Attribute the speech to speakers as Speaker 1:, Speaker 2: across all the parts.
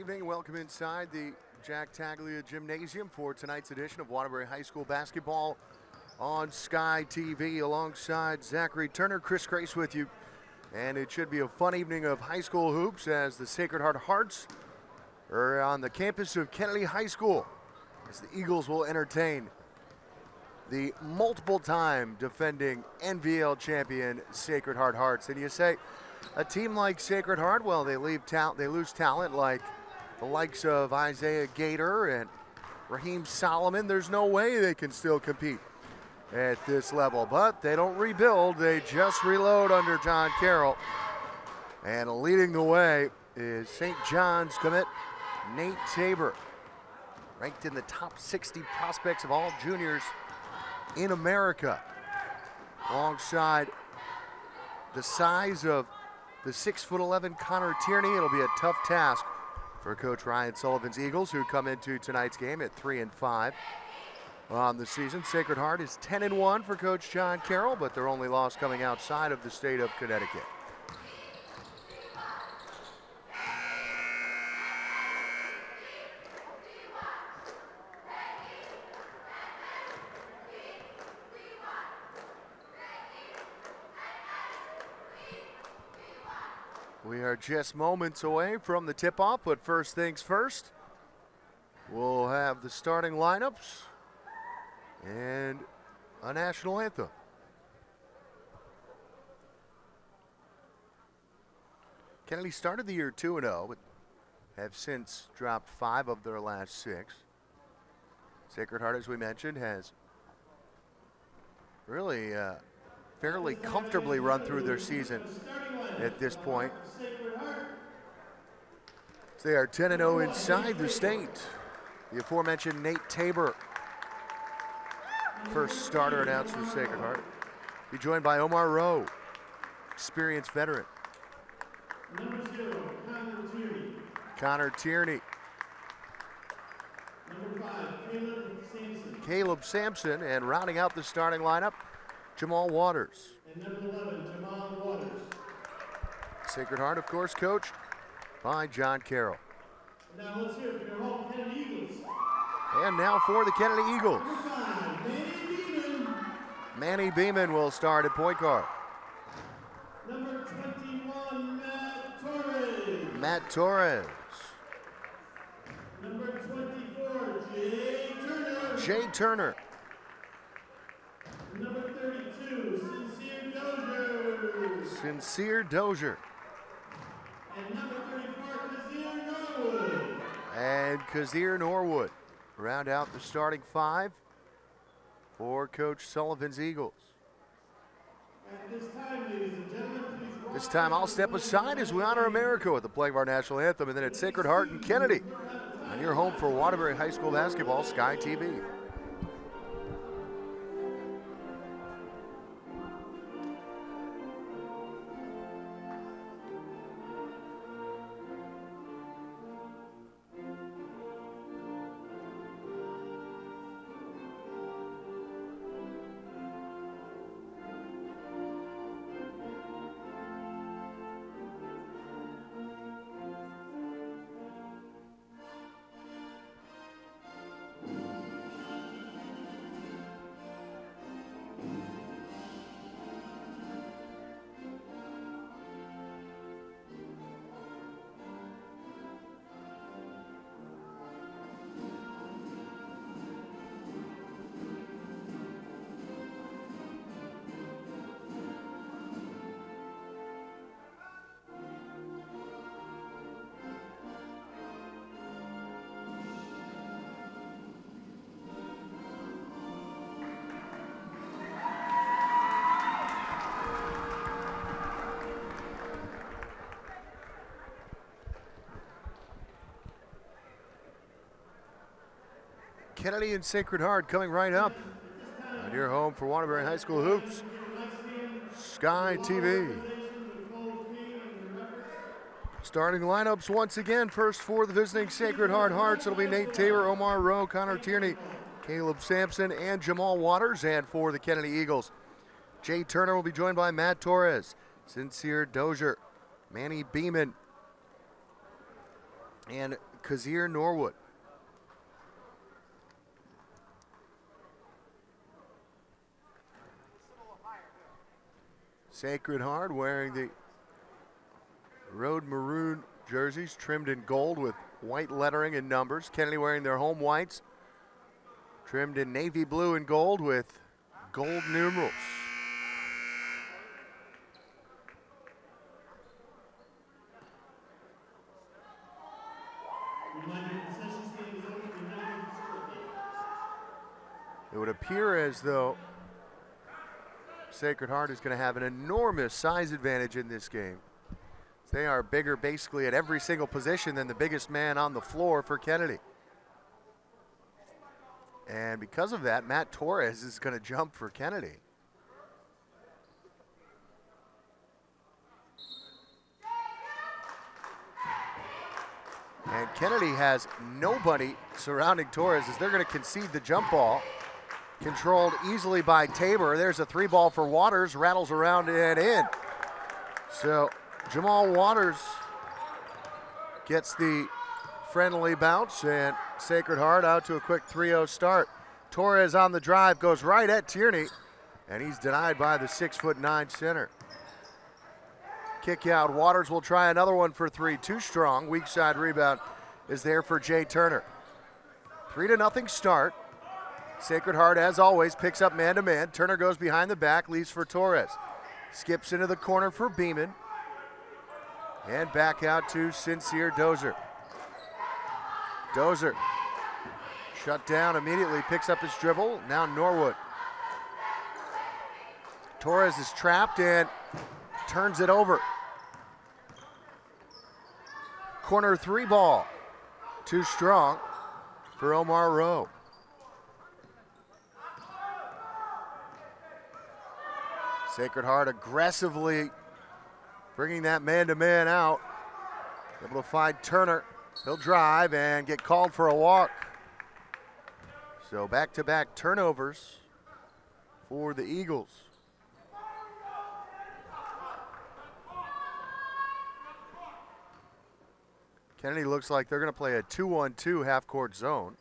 Speaker 1: evening. Welcome inside the Jack Taglia Gymnasium for tonight's edition of Waterbury High School basketball on Sky TV. Alongside Zachary Turner, Chris Grace with you. And it should be a fun evening of high school hoops as the Sacred Heart Hearts are on the campus of Kennedy High School as the Eagles will entertain the multiple-time defending NVL champion Sacred Heart Hearts. And you say, a team like Sacred Heart, well, they lose talent like the likes of Isaiah Gator and Raheem Solomon. There's no way they can still compete at this level, but they don't rebuild, they just reload under John Carroll. And leading the way is St. John's commit Nate Tabor, ranked in the top 60 prospects of all juniors in America, alongside the size of the 6'11" Connor Tierney. It'll be a tough task for Coach Ryan Sullivan's Eagles, who come into tonight's game at 3-5 on the season. Sacred Heart is 10-1 for Coach John Carroll, but their only loss coming outside of the state of Connecticut. We are just moments away from the tip-off, but first things first, we'll have the starting lineups and a national anthem. Kennedy started the year 2-0, but have since dropped 5 of their last 6. Sacred Heart, as we mentioned, has really fairly comfortably run through their season at this point. They are 10-0 inside the state. The aforementioned Nate Tabor, first starter announced for Sacred Heart. Be joined by Omar Rowe, experienced veteran.
Speaker 2: Number 0,
Speaker 1: Connor Tierney.
Speaker 2: Number 5,
Speaker 1: Caleb Sampson, and rounding out the starting lineup, Jamal Waters.
Speaker 2: And number 11, Jamal Waters.
Speaker 1: Sacred Heart, of course, coached by John Carroll.
Speaker 2: Now let's hear it for your home Kennedy Eagles.
Speaker 1: And now for the Kennedy Eagles.
Speaker 2: Number 5, Manny Beeman.
Speaker 1: Manny Beeman will start at point guard.
Speaker 2: Number 21, Matt Torres.
Speaker 1: Matt Torres.
Speaker 2: Number 24, Jay Turner.
Speaker 1: Jay Turner.
Speaker 2: Number 32, Sincere Dozier.
Speaker 1: Sincere Dozier.
Speaker 2: And number 34, Kazir Norwood.
Speaker 1: And Kazir Norwood round out the starting 5 for Coach Sullivan's Eagles.
Speaker 2: At this time, ladies and gentlemen, please.
Speaker 1: This time I'll step aside as we honor America with the play of our national anthem, and then it's Sacred Heart and Kennedy on your home for Waterbury High School basketball, Sky TV. Kennedy and Sacred Heart coming right up on your home for Waterbury High School hoops, Sky TV. Starting lineups once again. First for the visiting Sacred Heart Hearts, it'll be Nate Tabor, Omar Rowe, Connor Tierney, Caleb Sampson, and Jamal Waters. And for the Kennedy Eagles, Jay Turner will be joined by Matt Torres, Sincere Dozier, Manny Beeman, and Kazir Norwood. Sacred Heart wearing the road maroon jerseys trimmed in gold with white lettering and numbers. Kennedy wearing their home whites trimmed in navy blue and gold with gold numerals. It would appear as though Sacred Heart is going to have an enormous size advantage in this game. They are bigger basically at every single position than the biggest man on the floor for Kennedy. And because of that, Matt Torres is going to jump for Kennedy. And Kennedy has nobody surrounding Torres as they're going to concede the jump ball. Controlled easily by Tabor. There's a 3-ball for Waters, rattles around and in. So Jamal Waters gets the friendly bounce, and Sacred Heart out to a quick 3-0 start. Torres on the drive, goes right at Tierney, and he's denied by the 6'9" center. Kick out, Waters will try another one for 3, too strong. Weak side rebound is there for Jay Turner. 3-0 start. Sacred Heart, as always, picks up man-to-man. Turner goes behind the back, leaves for Torres. Skips into the corner for Beeman. And back out to Sincere Dozier. Dozier shut down immediately, picks up his dribble. Now Norwood. Torres is trapped and turns it over. Corner 3 ball. Too strong for Omar Rowe. Sacred Heart aggressively bringing that man-to-man out. Able to find Turner. He'll drive and get called for a walk. So back-to-back turnovers for the Eagles. Kennedy looks like they're going to play a 2-on-2 half-court zone.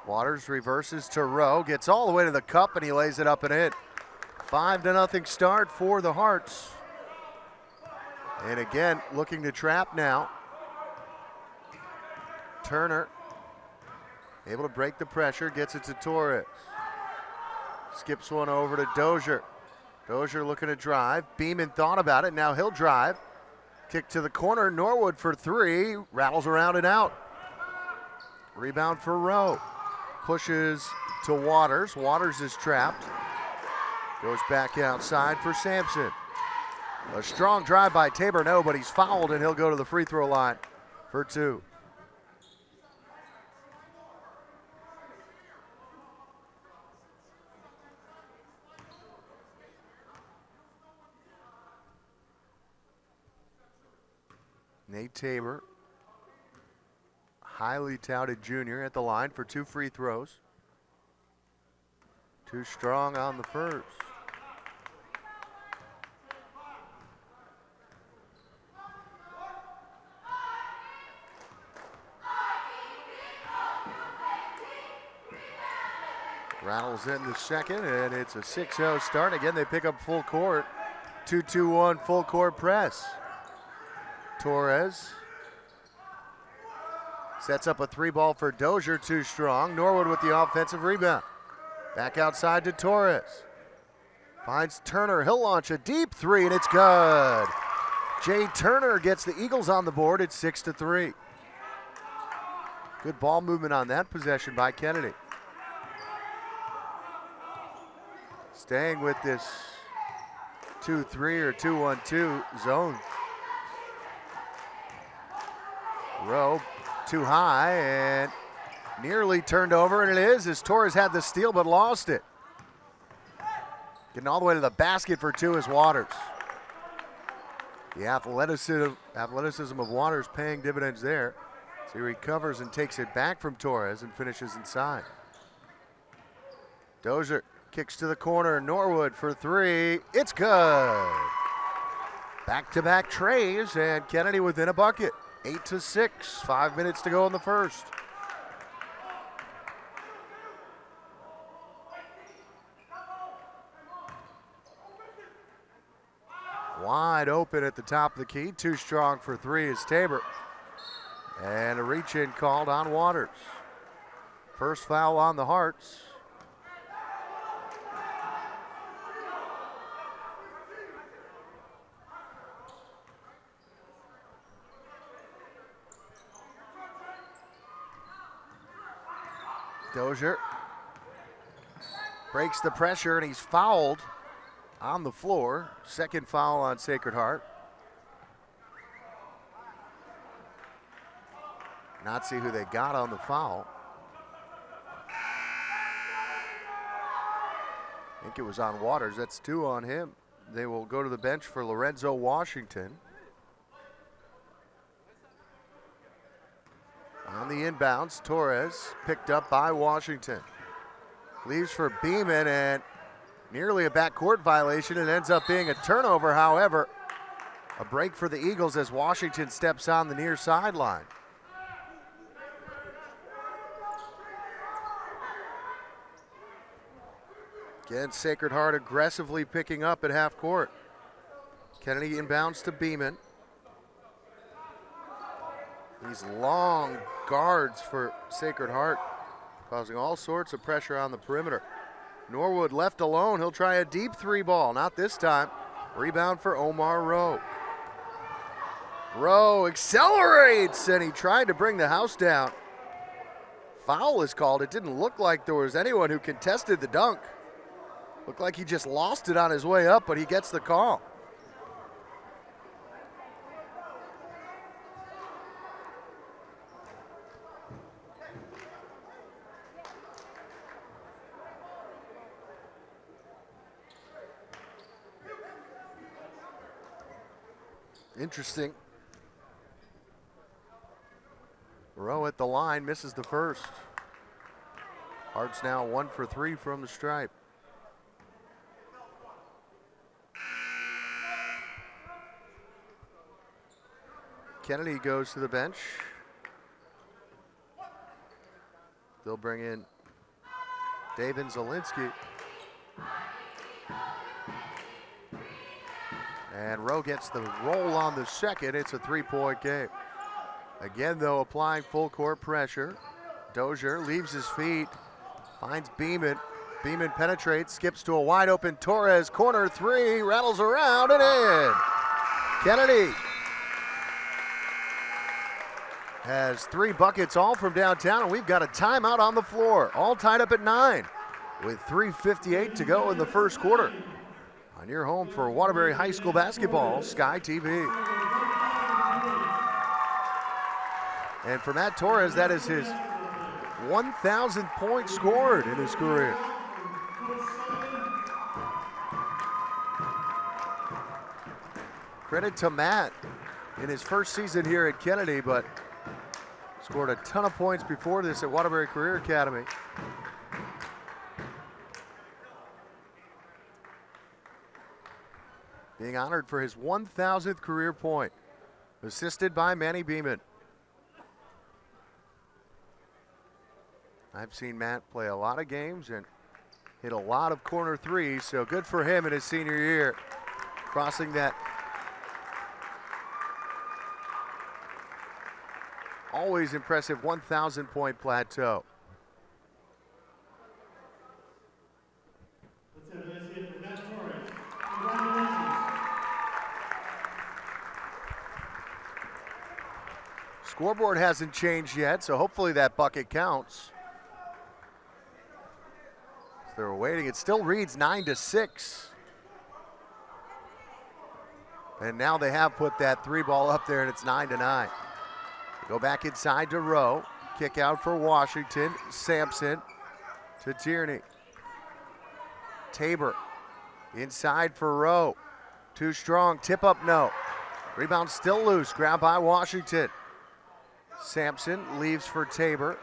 Speaker 1: Waters reverses to Rowe, gets all the way to the cup, and he lays it up and in. 5-0 start for the Hearts. And again, looking to trap now. Turner able to break the pressure, gets it to Torres. Skips one over to Dozier. Dozier looking to drive. Beeman thought about it, now he'll drive. Kick to the corner, Norwood for 3, rattles around and out. Rebound for Rowe. Pushes to Waters. Waters is trapped. Goes back outside for Sampson. A strong drive by Tabor, no, but he's fouled and he'll go to the free throw line for 2. Nate Tabor, highly touted junior, at the line for 2 free throws. Too strong on the first. Rattles in the second, and it's a 6-0 start. Again, they pick up full court. 2-2-1 full court press. Torres sets up a 3-ball for Dozier, too strong. Norwood with the offensive rebound. Back outside to Torres. Finds Turner, he'll launch a deep 3, and it's good. Jay Turner gets the Eagles on the board at 6-3. Good ball movement on that possession by Kennedy. Staying with this 2-3 or 2-1-2 zone. Rowe too high and nearly turned over, and it is as Torres had the steal but lost it. Getting all the way to the basket for 2 is Waters. The athleticism of Waters paying dividends there. So he recovers and takes it back from Torres and finishes inside. Dozier Kicks to the corner, Norwood for three. It's good. Back-to-back trays, and Kennedy within a bucket. 8-6, 5 minutes to go in the first. Wide open at the top of the key. Too strong for three is Tabor. And a reach-in called on Waters. First foul on the Hearts. Dozier breaks the pressure, and he's fouled on the floor. Second foul on Sacred Heart. Not see who they got on the foul. I think it was on Waters. That's two on him. They will go to the bench for Lorenzo Washington. On the inbounds, Torres picked up by Washington. Leaves for Beeman, and nearly a backcourt violation. It ends up being a turnover, however. A break for the Eagles as Washington steps on the near sideline. Again, Sacred Heart aggressively picking up at half court. Kennedy inbounds to Beeman. These long guards for Sacred Heart, causing all sorts of pressure on the perimeter. Norwood left alone. He'll try a deep three ball. Not this time. Rebound for Omar Rowe. Rowe accelerates, and he tried to bring the house down. Foul is called. It didn't look like there was anyone who contested the dunk. Looked like he just lost it on his way up, but he gets the call. Interesting. Rowe at the line, misses the first. Hart's now 1 for 3 from the stripe. Kennedy goes to the bench. They'll bring in David Zielinski. And Rowe gets the roll on the second. It's a three-point game. Again, though, applying full court pressure. Dozier leaves his feet, finds Beeman. Beeman penetrates, skips to a wide open Torres. Corner three, rattles around and in. Kennedy has 3 buckets all from downtown, and we've got a timeout on the floor. All tied up at 9 with 3:58 to go in the first quarter. On your home for Waterbury High School basketball, Sky TV. And for Matt Torres, that is his 1,000th point scored in his career. Credit to Matt in his first season here at Kennedy, but scored a ton of points before this at Waterbury Career Academy. Being honored for his 1,000th career point, assisted by Manny Beeman. I've seen Matt play a lot of games and hit a lot of corner threes, so good for him in his senior year, crossing that always impressive 1,000 point plateau. Scoreboard hasn't changed yet, so hopefully that bucket counts. They're waiting. It still reads 9-6. And now they have put that 3 ball up there, and it's 9-9. Go back inside to Rowe. Kick out for Washington. Sampson to Tierney. Tabor inside for Rowe. Too strong. Tip up, no. Rebound still loose. Grabbed by Washington. Sampson leaves for Tabor.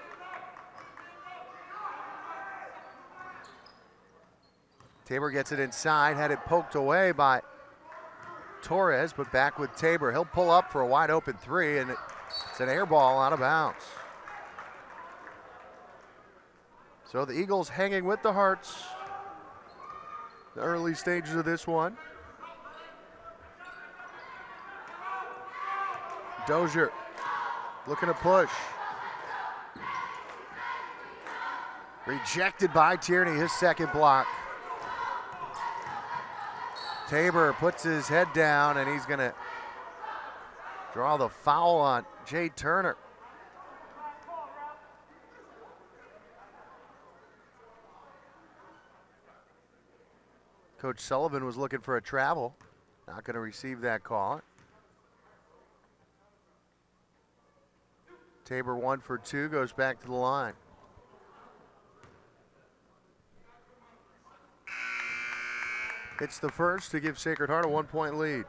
Speaker 1: Tabor gets it inside, had it poked away by Torres, but back with Tabor. He'll pull up for a wide open three, and it's an air ball out of bounds. So the Eagles hanging with the Hearts. The early stages of this one. Dozier looking to push. Rejected by Tierney, his second block. Tabor puts his head down, and he's going to draw the foul on Jay Turner. Coach Sullivan was looking for a travel. Not going to receive that call. Tabor 1 for 2, goes back to the line. It's the first to give Sacred Heart a 1-point lead.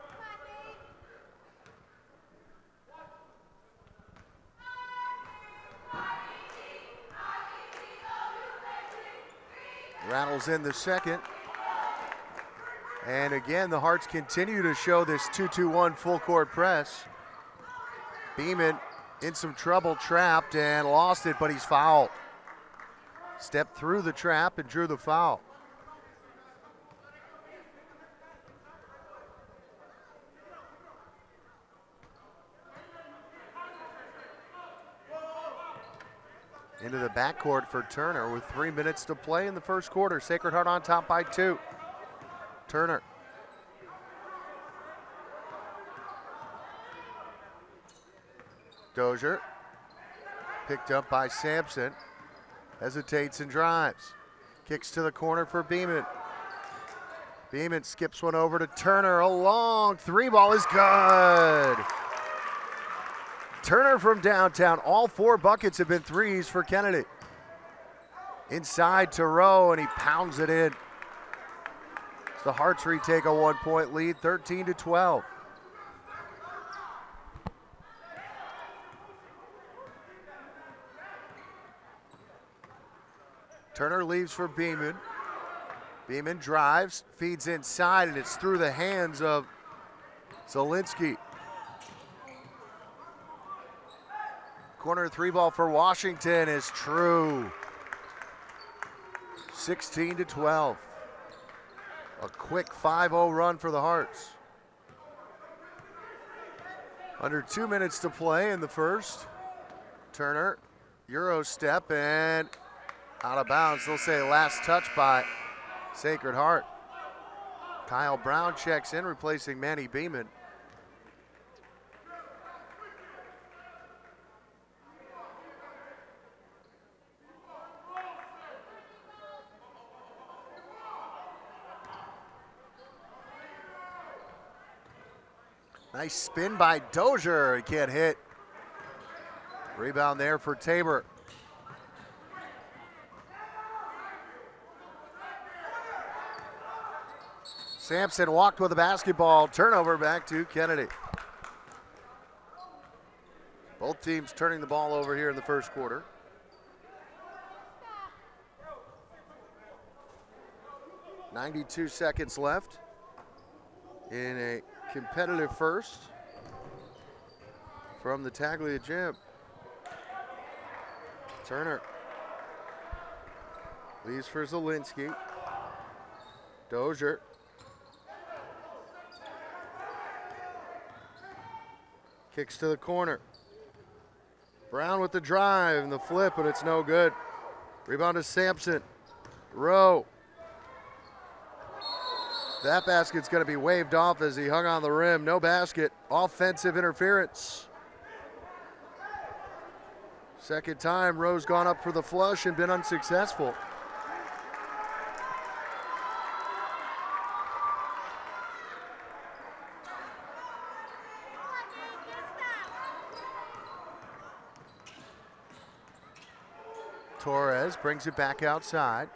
Speaker 1: Rattles in the second. And again, the Hearts continue to show this 2-2-1 full court press. Beeman in some trouble, trapped and lost it, but he's fouled. Stepped through the trap and drew the foul. Into the backcourt for Turner with 3 minutes to play in the first quarter. Sacred Heart on top by 2. Turner. Dozier. Picked up by Sampson. Hesitates and drives. Kicks to the corner for Beeman. Beeman skips one over to Turner. A long three ball is good. Turner from downtown. All 4 buckets have been threes for Kennedy. Inside to Rowe, and he pounds it in. The Hearts retake a 1-point lead, 13-12. Turner leaves for Beeman. Beeman drives, feeds inside, and it's through the hands of Zielinski. Corner three ball for Washington is true. 16-12. A quick 5-0 run for the Hearts. Under 2 minutes to play in the first. Turner, Euro step, and out of bounds. They'll say last touch by Sacred Heart. Kyle Brown checks in, replacing Manny Beeman. Nice spin by Dozier. He can't hit. Rebound there for Tabor. Sampson walked with the basketball. Turnover back to Kennedy. Both teams turning the ball over here in the first quarter. .92 seconds left in a competitive first from the Taglia Gym. Turner leaves for Zielinski. Dozier. Kicks to the corner. Brown with the drive and the flip, but it's no good. Rebound to Sampson. Rowe. That basket's going to be waved off as he hung on the rim. No basket. Offensive interference. Second time, Rowe's gone up for the flush and been unsuccessful. Torres brings it back outside.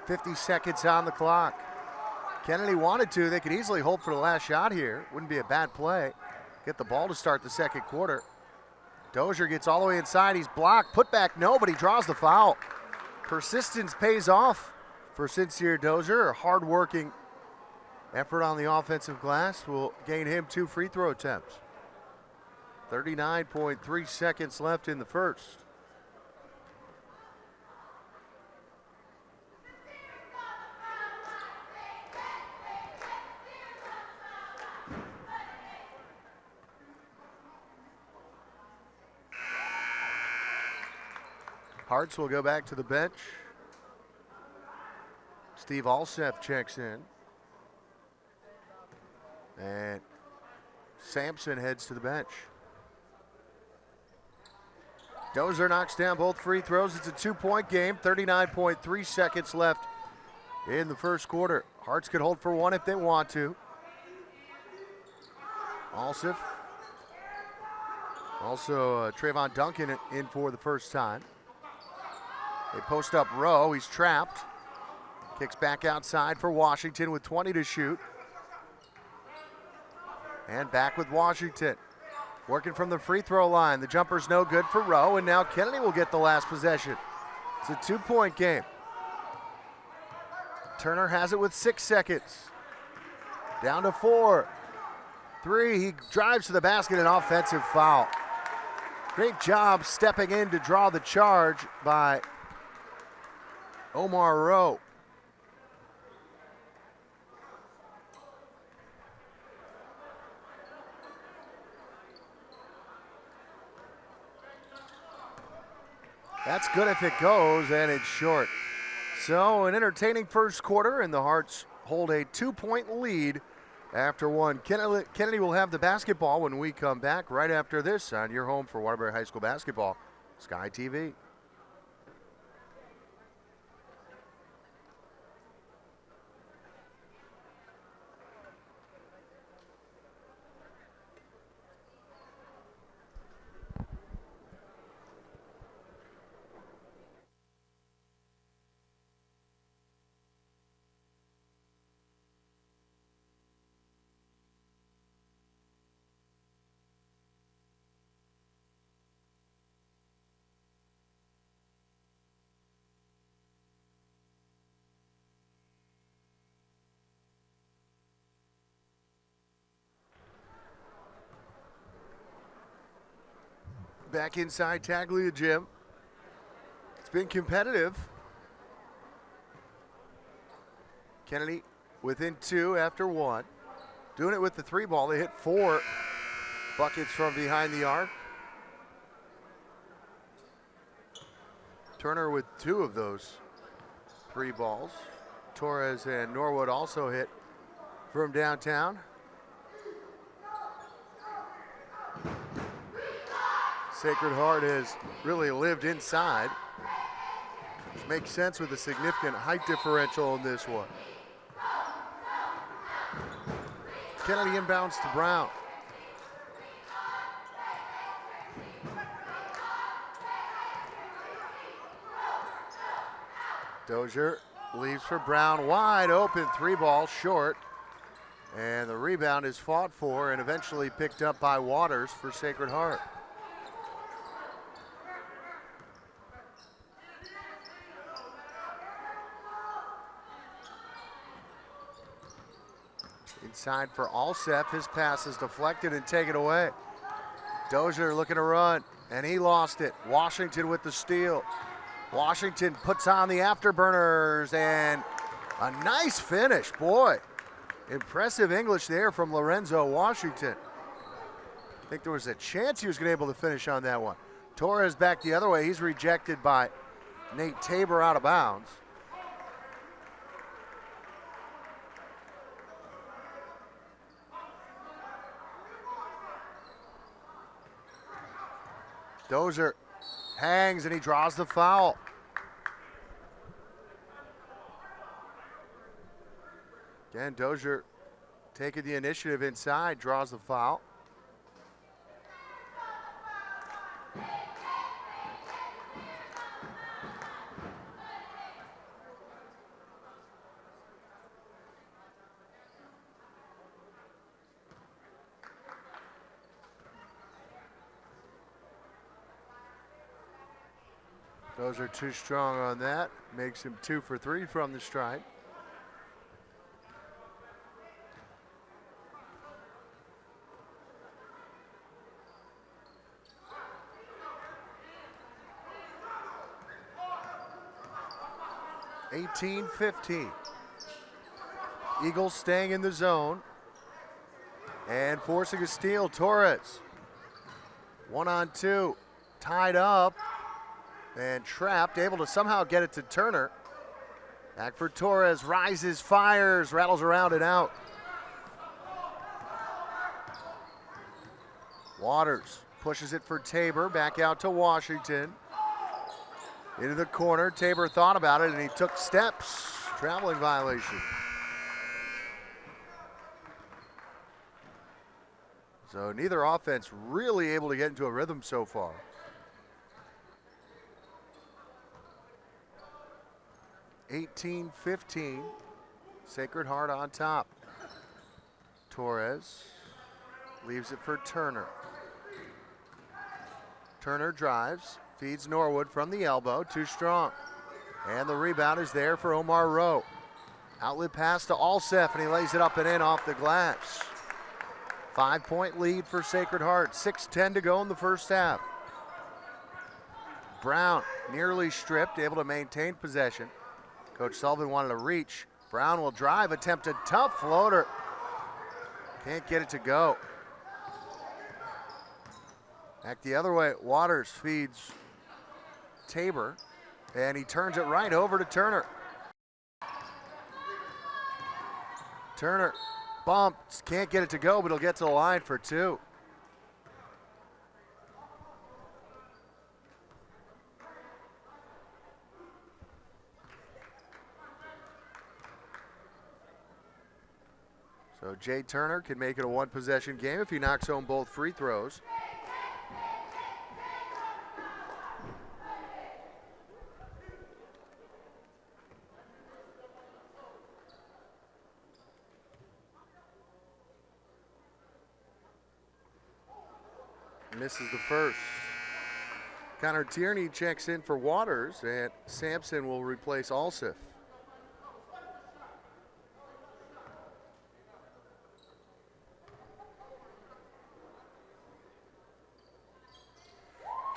Speaker 1: .50 seconds on the clock. Kennedy wanted to. They could easily hold for the last shot here. Wouldn't be a bad play. Get the ball to start the second quarter. Dozier gets all the way inside. He's blocked. Put back, no, but he draws the foul. Persistence pays off for Sincere Dozier. A hard-working effort on the offensive glass will gain him 2 free throw attempts. 39.3 seconds left in the first. Hartz will go back to the bench. Steve Alseth checks in. And Sampson heads to the bench. Dozier knocks down both free throws. It's a 2-point game. 39.3 seconds left in the first quarter. Hartz could hold for one if they want to. Alseth. Also Trayvon Duncan in for the first time. They post up Rowe. He's trapped. Kicks back outside for Washington with 20 to shoot. And back with Washington. Working from the free throw line. The jumper's no good for Rowe, and now Kennedy will get the last possession. It's a 2-point game. Turner has it with 6 seconds. Down to 4. 3, he drives to the basket, an offensive foul. Great job stepping in to draw the charge by Omar Rowe. That's good if it goes, and it's short. So an entertaining first quarter, and the Hearts hold a 2-point lead after one. Kennedy will have the basketball when we come back right after this on your home for Waterbury High School basketball, Sky TV. Back inside Taglia Gym. It's been competitive. Kennedy within 2 after 1. Doing it with the 3 ball. They hit 4 buckets from behind the arc. Turner with 2 of those 3 balls. Torres and Norwood also hit from downtown. Sacred Heart has really lived inside, which makes sense with a significant height differential in this one. Kennedy inbounds to Brown. Dozier leaves for Brown, wide open 3 ball, short. And the rebound is fought for and eventually picked up by Waters for Sacred Heart. Inside for Alseth. His pass is deflected and taken away. Dozier looking to run, and he lost it. Washington with the steal. Washington puts on the afterburners, and a nice finish. Boy, impressive English there from Lorenzo Washington. I think there was a chance he was going to be able to finish on that one. Torres back the other way. He's rejected by Nate Tabor out of bounds. Dozier hangs and he draws the foul. Again, Dozier taking the initiative inside, draws the foul. Those are too strong on that. Makes him 2 for 3 from the stripe. (18-15). Eagles staying in the zone and forcing a steal. Torres, 1-on-2, tied up and trapped, able to somehow get it to Turner. Back for Torres, rises, fires, rattles around and out. Waters pushes it for Tabor, back out to Washington. Into the corner, Tabor thought about it and he took steps. Traveling violation. So neither offense really able to get into a rhythm so far. (18-15). Sacred Heart on top. Torres leaves it for Turner. Turner drives, feeds Norwood from the elbow, too strong. And the rebound is there for Omar Rowe. Outlet pass to Alsef, and he lays it up and in off the glass. 5-point lead for Sacred Heart, 6:10 to go in the first half. Brown nearly stripped, able to maintain possession. Coach Sullivan wanted to reach. Brown will drive, attempt a tough floater. Can't get it to go. Back the other way, Waters feeds Tabor, and he turns it right over to Turner. Turner bumps, can't get it to go, but he'll get to the line for 2. So Jay Turner can make it a 1-possession game if he knocks home both free throws. Misses the first. Connor Tierney checks in for Waters, and Sampson will replace Alsif.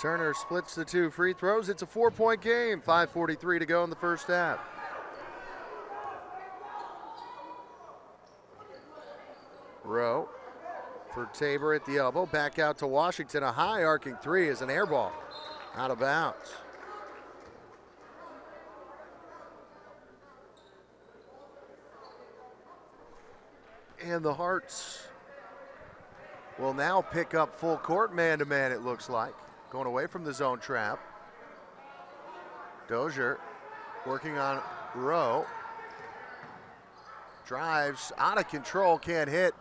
Speaker 1: Turner splits the 2 free throws. It's a 4-point game. 5:43 to go in the first half. Rowe for Tabor at the elbow. Back out to Washington. A high arcing 3 is an air ball. Out of bounds. And the Hearts will now pick up full court man-to-man, it looks like. Going away from the zone trap. Dozier working on Rowe. Drives out of control, can't hit.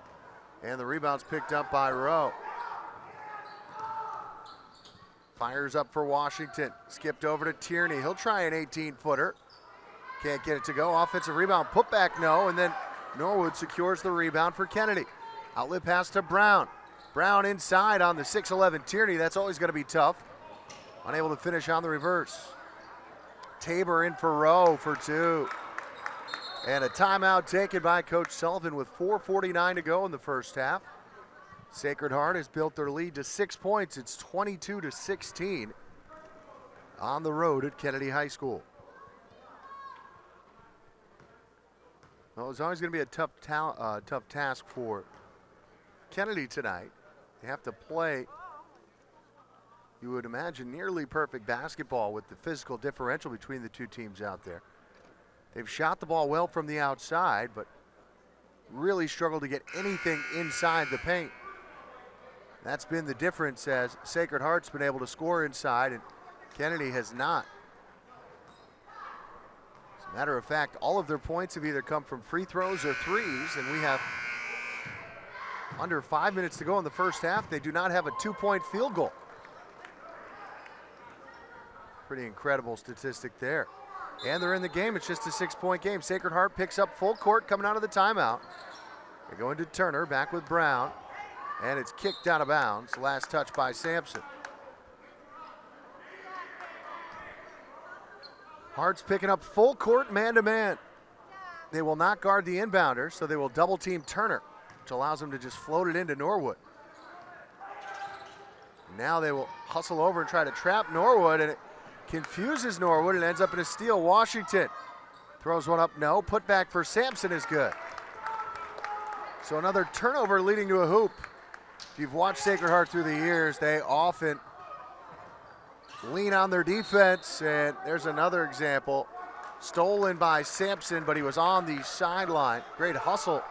Speaker 1: And the rebound's picked up by Rowe. Fires up for Washington. Skipped over to Tierney. He'll try an 18-footer. Can't get it to go. Offensive rebound, put back no. And then Norwood secures the rebound for Kennedy. Outlet pass to Brown. Brown inside on the 6'11 Tierney. That's always going to be tough. Unable to finish on the reverse. Tabor in for Rowe for 2. And a timeout taken by Coach Sullivan with 4:49 to go in the first half. Sacred Heart has built their lead to 6 points. It's 22-16 on the road at Kennedy High School. Well, it's always going to be a tough task for Kennedy tonight. They have to play, you would imagine, nearly perfect basketball with the physical differential between the two teams out there. They've shot the ball well from the outside, but really struggled to get anything inside the paint. That's been the difference, as Sacred Heart's been able to score inside and Kennedy has not. As a matter of fact, all of their points have either come from free throws or threes, and we have under 5 minutes to go in the first half. They do not have a 2-point field goal. Pretty incredible statistic there. And they're in the game. It's just a 6-point game. Sacred Heart picks up full court coming out of the timeout. They go into Turner, back with Brown. And it's kicked out of bounds. Last touch by Sampson. Hart's picking up full court man-to-man. They will not guard the inbounder, so they will double team Turner, which allows them to just float it into Norwood. Now they will hustle over and try to trap Norwood, and it confuses Norwood and ends up in a steal. Washington throws one up, no. Put back for Sampson is good. So another turnover leading to a hoop. If you've watched Sacred Heart through the years, they often lean on their defense, and there's another example. Stolen by Sampson, but he was on the sideline. Great hustle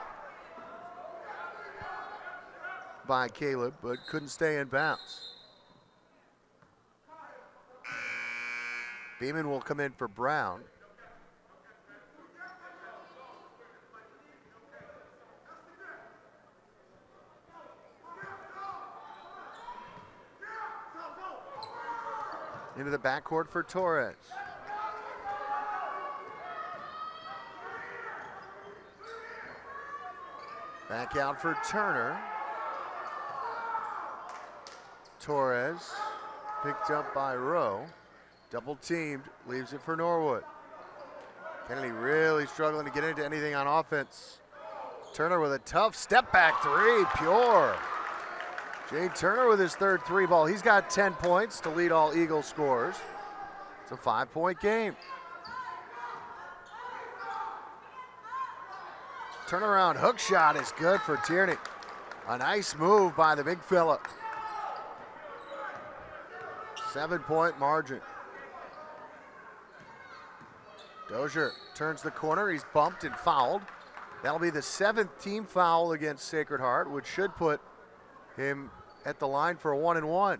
Speaker 1: by Caleb, but couldn't stay in bounds. Beeman will come in for Brown. Into the backcourt for Torres. Back out for Turner. Torres picked up by Rowe. Double teamed, leaves it for Norwood. Kennedy really struggling to get into anything on offense. Turner with a tough step back three, pure. Jay Turner with his third three ball. He's got 10 points to lead all Eagle scorers. It's a 5-point game. Turnaround hook shot is good for Tierney. A nice move by the big fella. 7-point margin. Dozier turns the corner. He's bumped and fouled. That'll be the 7th team foul against Sacred Heart, which should put him at the line for a 1-and-1.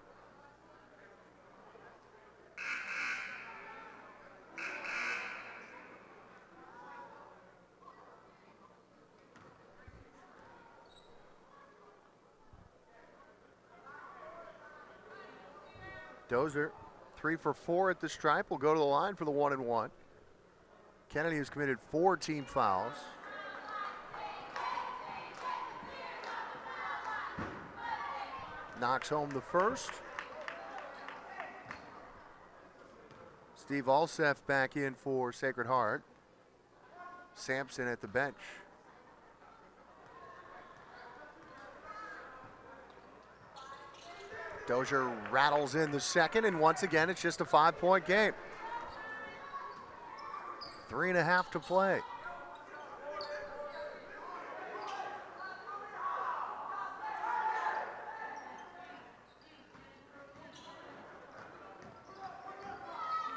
Speaker 1: Dozier, 3 for 4 at the stripe, will go to the line for the 1-and-1. Kennedy has committed 4 team fouls. Knocks home the first. Steve Alsef back in for Sacred Heart. Sampson at the bench. Dozier rattles in the second, and once again, it's just a 5-point game. 3.5 to play.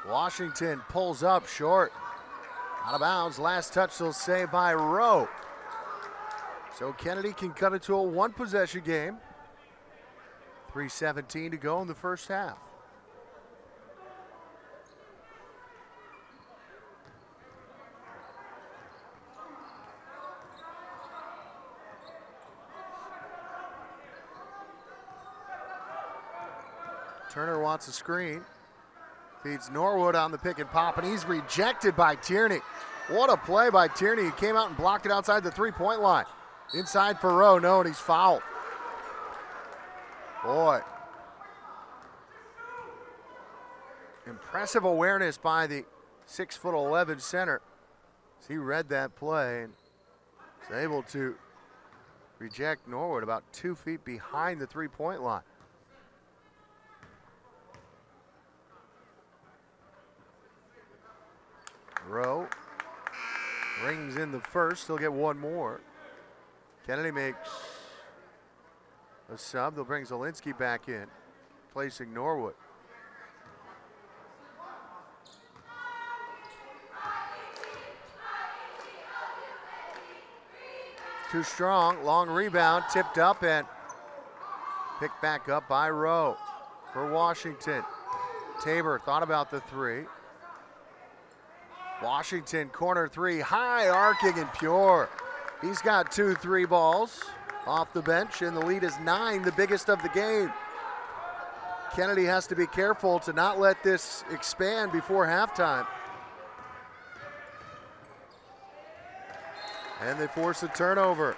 Speaker 1: Washington pulls up short. Out of bounds, last touch will saved by Rowe. So Kennedy can cut it to a 1-possession game. 3:17 to go in the first half. Turner wants a screen. Feeds Norwood on the pick and pop, and he's rejected by Tierney. What a play by Tierney. He came out and blocked it outside the 3-point line. Inside for Rowe, no, and he's fouled. Boy. Impressive awareness by the 6'11" center. He read that play and was able to reject Norwood about 2 feet behind the 3-point line. Rowe rings in the first. He'll get one more. Kennedy makes a sub. They'll bring Zielinski back in, placing Norwood. Too strong. Long rebound. Tipped up and picked back up by Rowe for Washington. Tabor thought about the three. Washington corner three, high arcing and pure. He's got 2 3 balls off the bench, and the lead is 9, the biggest of the game. Kennedy has to be careful to not let this expand before halftime. And they force a turnover.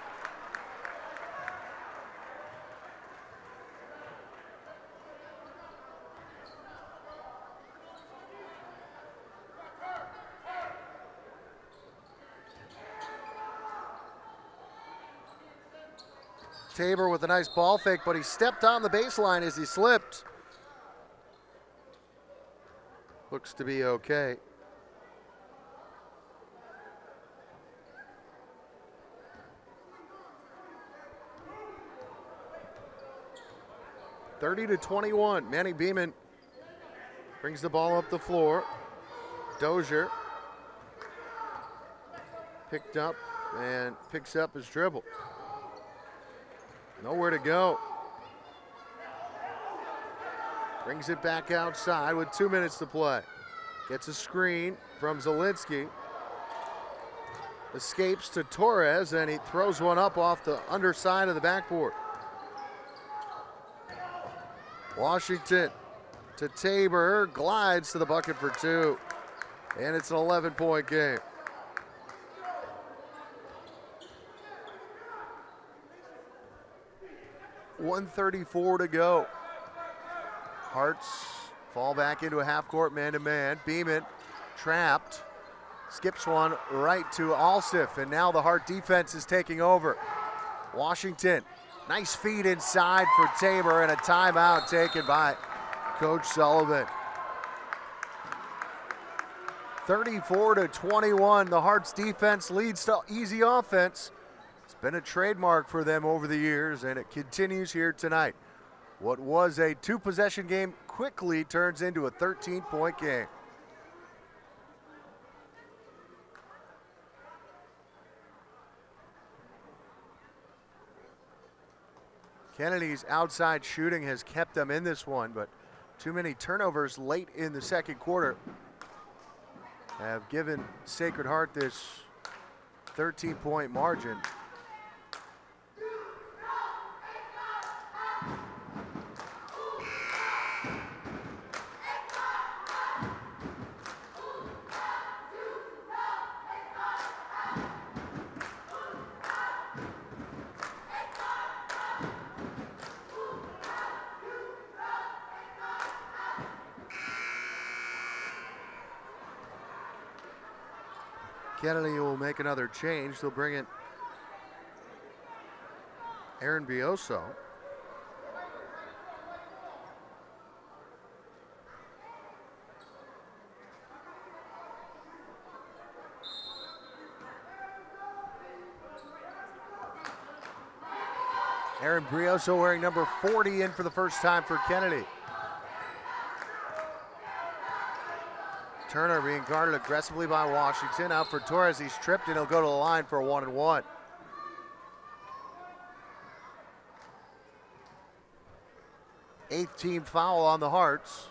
Speaker 1: Tabor with a nice ball fake, but he stepped on the baseline as he slipped. Looks to be okay. (30-21). Manny Beeman brings the ball up the floor. Dozier picked up and picks up his dribble. Nowhere to go. Brings it back outside with 2 minutes to play. Gets a screen from Zielinski. Escapes to Torres, and he throws one up off the underside of the backboard. Washington to Tabor, glides to the bucket for two. And it's an 11-point game. .134 to go. Hearts fall back into a half-court man-to-man. Beeman trapped. Skips one right to Alsif, and now the Hart defense is taking over. Washington, nice feed inside for Tabor, and a timeout taken by Coach Sullivan. 34-21, the Harts defense leads to easy offense. It's been a trademark for them over the years, and it continues here tonight. What was a two-possession game quickly turns into a 13-point game. Kennedy's outside shooting has kept them in this one, but too many turnovers late in the second quarter have given Sacred Heart this 13-point margin. Kennedy will make another change. They'll bring in Aaron Bioso. Aaron Brioso wearing number 40 in for the first time for Kennedy. Turner being guarded aggressively by Washington. Out for Torres, he's tripped and he'll go to the line for a 1-and-1. Eighth team foul on the Hearts.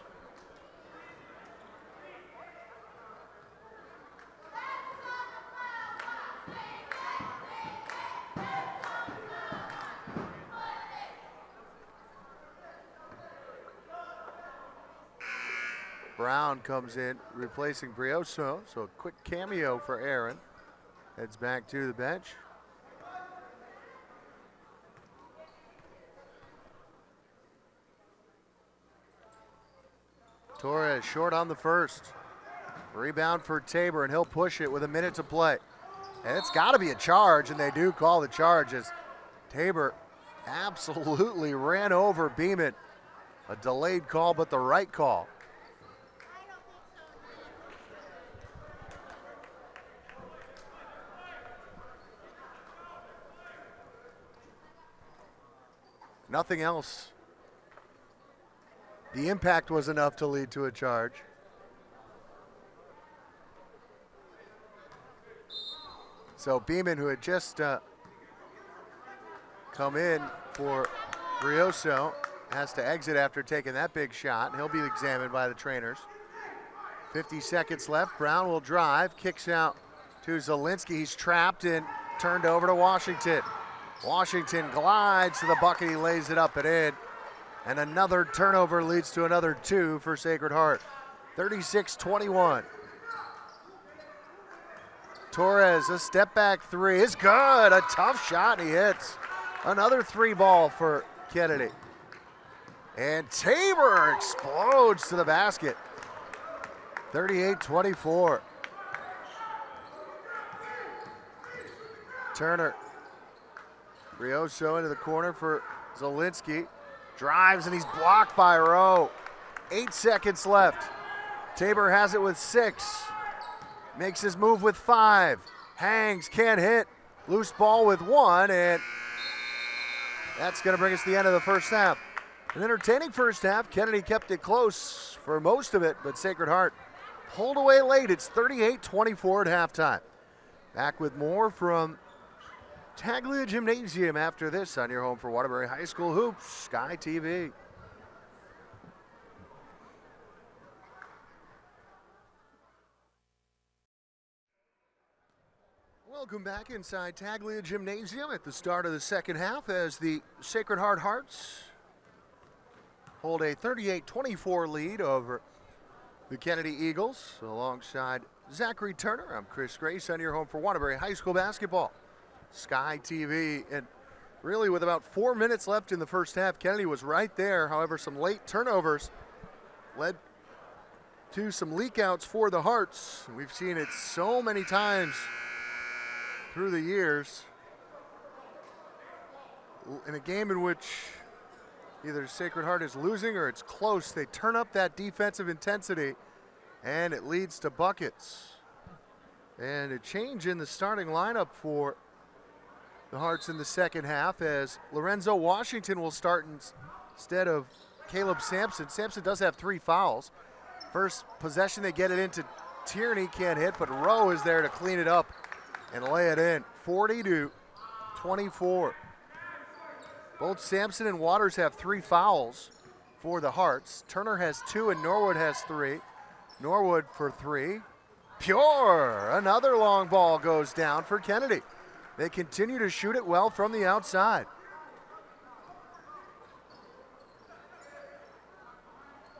Speaker 1: Brown comes in, replacing Brioso, so a quick cameo for Aaron. Heads back to the bench. Torres short on the first. Rebound for Tabor, and he'll push it with a minute to play. And it's got to be a charge, and they do call the charge as Tabor absolutely ran over Beeman. A delayed call, but the right call. Nothing else. The impact was enough to lead to a charge. So Beeman, who had just come in for Brioso, has to exit after taking that big shot. He'll be examined by the trainers. 50 seconds left. Brown will drive, kicks out to Zielinski. He's trapped and turned over to Washington. Washington glides to the bucket, he lays it up and in. And another turnover leads to another two for Sacred Heart. 36-21. Torres, a step back three is good. A tough shot, he hits. Another three ball for Kennedy. And Tabor explodes to the basket. 38-24. Rioso into the corner for Zielinski. Drives and he's blocked by Rowe. 8 seconds left. Tabor has it with 6. Makes his move with 5. Hangs, can't hit. Loose ball with 1, and that's going to bring us to the end of the first half. An entertaining first half. Kennedy kept it close for most of it, but Sacred Heart pulled away late. It's 38-24 at halftime. Back with more from Taglia Gymnasium after this on your home for Waterbury High School Hoops, Sky TV. Welcome back inside Taglia Gymnasium at the start of the second half as the Sacred Heart Hearts hold a 38-24 lead over the Kennedy Eagles. Alongside Zachary Turner, I'm Chris Grace on your home for Waterbury High School basketball, Sky TV. And really with about 4 minutes left in the first half, Kennedy was right there. However, some late turnovers led to some leakouts for the Hearts. We've seen it so many times through the years in a game in which either Sacred Heart is losing or it's close. They turn up that defensive intensity and it leads to buckets. And a change in the starting lineup for the Hearts in the second half as Lorenzo Washington will start instead of Caleb Sampson. Sampson does have 3 fouls. First possession, they get it into Tierney, can't hit, but Rowe is there to clean it up and lay it in. 40-24. Both Sampson and Waters have 3 fouls for the Hearts. Turner has 2 and Norwood has 3. Norwood for 3. Pure! Another long ball goes down for Kennedy. They continue to shoot it well from the outside.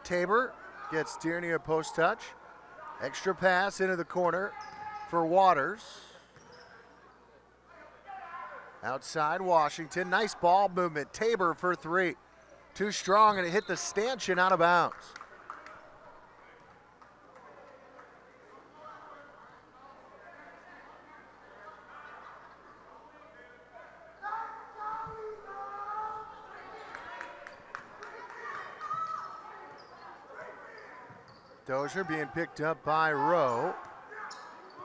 Speaker 1: Tabor gets Tierney a post touch. Extra pass into the corner for Waters. Outside Washington, nice ball movement. Tabor for 3. Too strong and it hit the stanchion out of bounds. Dozier being picked up by Rowe.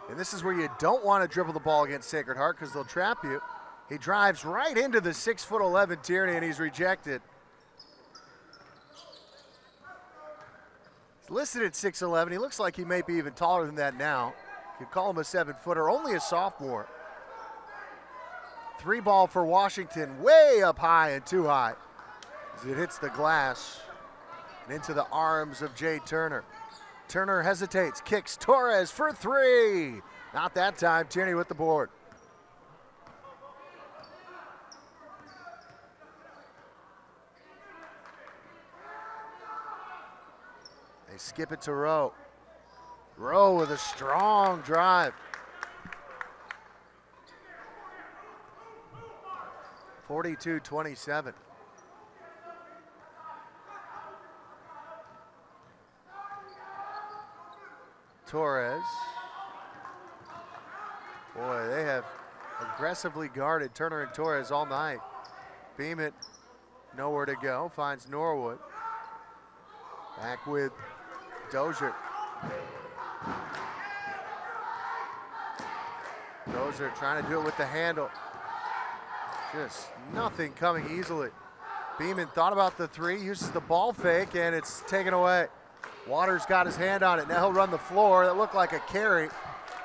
Speaker 1: And this is where you don't want to dribble the ball against Sacred Heart because they'll trap you. He drives right into the 6'11" Tierney and he's rejected. He's listed at 6'11". He looks like he may be even taller than that now. You could call him a 7-footer, only a sophomore. 3 ball for Washington, way up high and too high as it hits the glass and into the arms of Jay Turner. Turner hesitates, kicks Torres for 3. Not that time, Tierney with the board. They skip it to Rowe. Rowe with a strong drive. 42-27. Torres. Boy, they have aggressively guarded Turner and Torres all night. Beam it, nowhere to go, finds Norwood. Back with Dozier. Dozier trying to do it with the handle. Just nothing coming easily. Beeman thought about the 3, uses the ball fake, and it's taken away. Waters got his hand on it. Now he'll run the floor. That looked like a carry.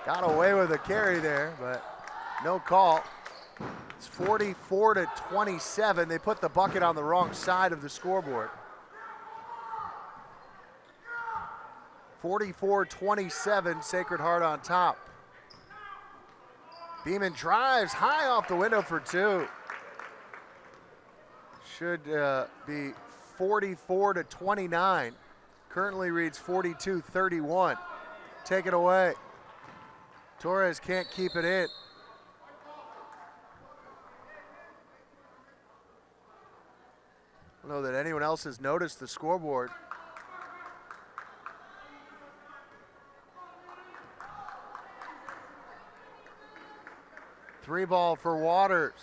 Speaker 1: Got away with a carry there, but no call. It's 44-27. They put the bucket on the wrong side of the scoreboard. 44-27, Sacred Heart on top. Beeman drives high off the window for 2. Should be 44-29. Currently reads 42-31. Take it away. Torres can't keep it in. I don't know that anyone else has noticed the scoreboard. Three ball for Waters.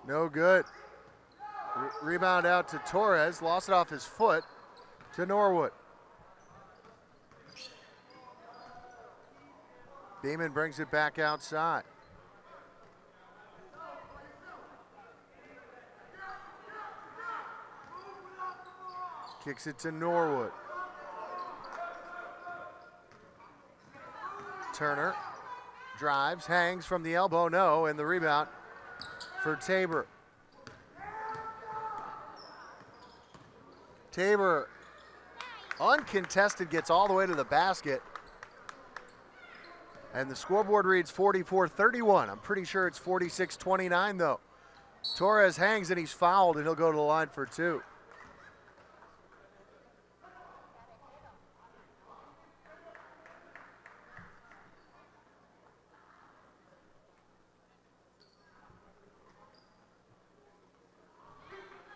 Speaker 1: No good. Rebound out to Torres. Lost it off his foot to Norwood. Beeman brings it back outside. Kicks it to Norwood. Turner drives, hangs from the elbow, no, and the rebound for Tabor. Tabor, uncontested, gets all the way to the basket. And the scoreboard reads 44-31. I'm pretty sure it's 46-29 though. Torres hangs and he's fouled and he'll go to the line for two.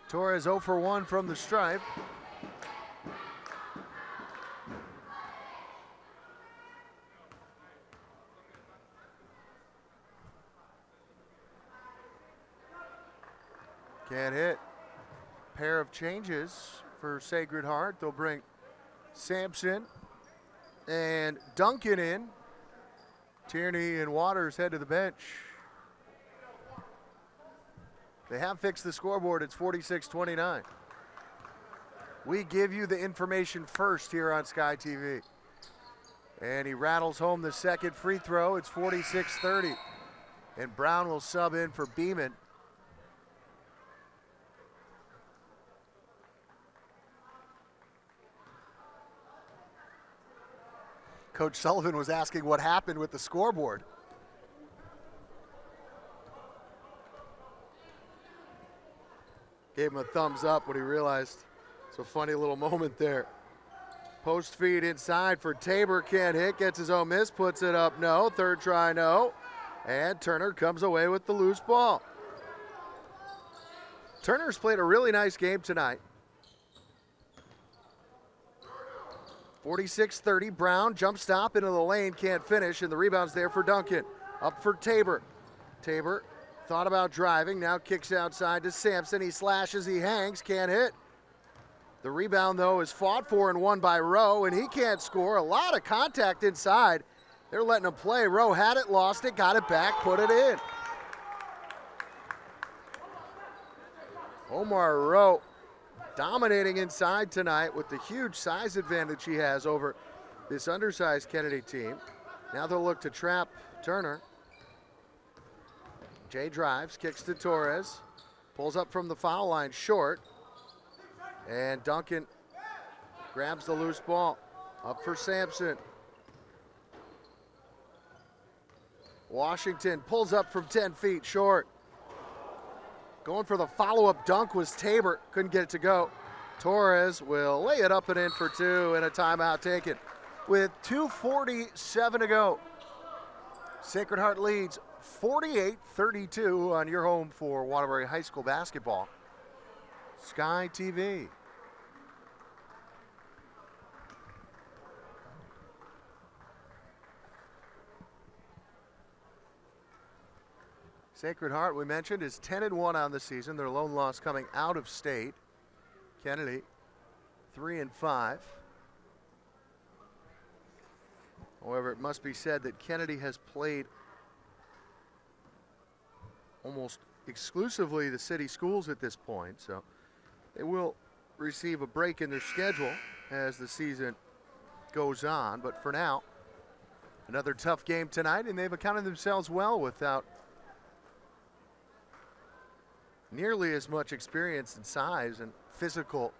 Speaker 1: Torres 0 for 1 from the stripe. Can't hit. Pair of changes for Sacred Heart. They'll bring Sampson and Duncan in. Tierney and Waters head to the bench. They have fixed the scoreboard. It's 46-29. We give you the information first here on Sky TV. And he rattles home the second free throw. It's 46-30. And Brown will sub in for Beeman. Coach Sullivan was asking what happened with the scoreboard. Gave him a thumbs up when he realized it's a funny little moment there. Post feed inside for Tabor, can't hit, gets his own miss, puts it up, no. Third try, no. And Turner comes away with the loose ball. Turner's played a really nice game tonight. 46-30, Brown, jump stop into the lane, can't finish, and the rebound's there for Duncan. Up for Tabor. Tabor thought about driving, now kicks outside to Sampson. He slashes, he hangs, can't hit. The rebound, though, is fought for and won by Rowe, and he can't score. A lot of contact inside. They're letting him play. Rowe had it, lost it, got it back, put it in. Omar Rowe dominating inside tonight with the huge size advantage he has over this undersized Kennedy team. Now they'll look to trap Turner. Jay drives, kicks to Torres, pulls up from the foul line short, and Duncan grabs the loose ball. Up for Sampson. Washington pulls up from 10 feet short. Going for the follow-up dunk was Tabor, couldn't get it to go. Torres will lay it up and in for two, and a timeout taken. With 2:47 to go, Sacred Heart leads 48-32 on your home for Waterbury High School basketball. Sky TV. Sacred Heart, we mentioned, is 10-1 on the season. Their lone loss coming out of state. Kennedy, 3-5. However, it must be said that Kennedy has played almost exclusively the city schools at this point, so they will receive a break in their schedule as the season goes on. But for now, another tough game tonight, and they've accounted themselves well without nearly as much experience and size and physical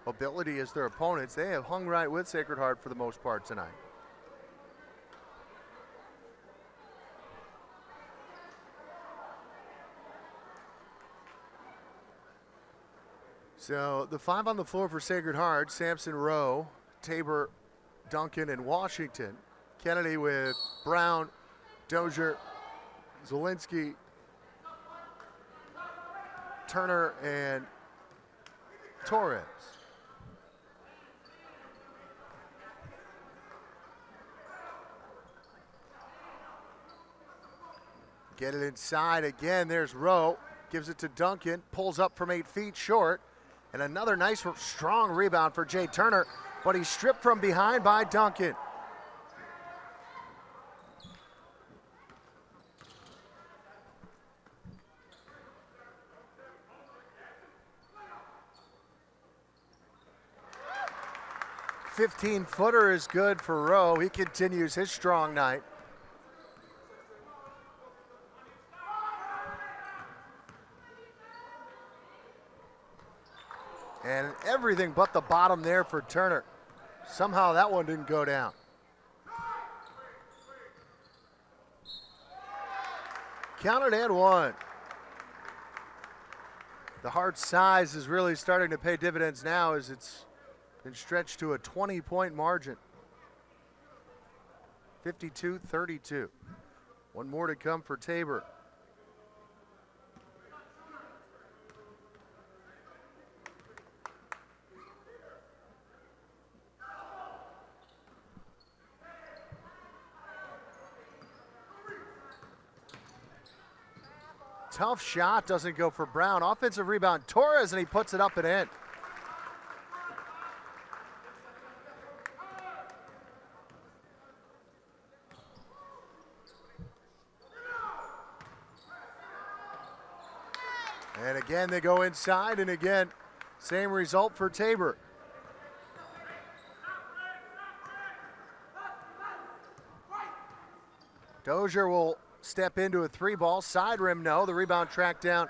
Speaker 1: ability as their opponents. They have hung right with Sacred Heart for the most part tonight. So the five on the floor for Sacred Heart: Sampson, Rowe, Tabor, Duncan, and Washington. Kennedy with Brown, Dozier, Zielinski, Turner, and Torres. Get it inside again. There's Rowe. gives it to Duncan, pulls up from 8 feet short, and another nice, strong rebound for Jay Turner, but he's stripped from behind by Duncan. "15-footer is good for Rowe. He continues his strong night. And everything but the bottom there for Turner. Somehow that one didn't go down. Counted and one. The Hearts' size is really starting to pay dividends now as it's been stretched to a 20-point margin. 52-32. One more to come for Tabor. Tough shot, doesn't go for Brown. Offensive rebound, Torres, and he puts it up and in. And again, they go inside, and again, same result for Tabor. Dozier will step into a 3-ball, side rim, no. The rebound tracked down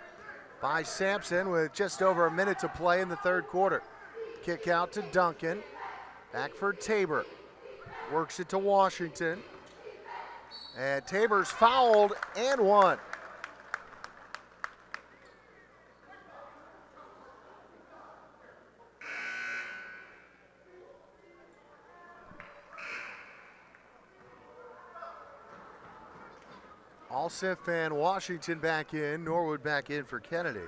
Speaker 1: by Sampson with just over a minute to play in the third quarter. Kick out to Duncan, back for Tabor. Works it to Washington. And Tabor's fouled and one. Alsif and Washington back in, Norwood back in for Kennedy.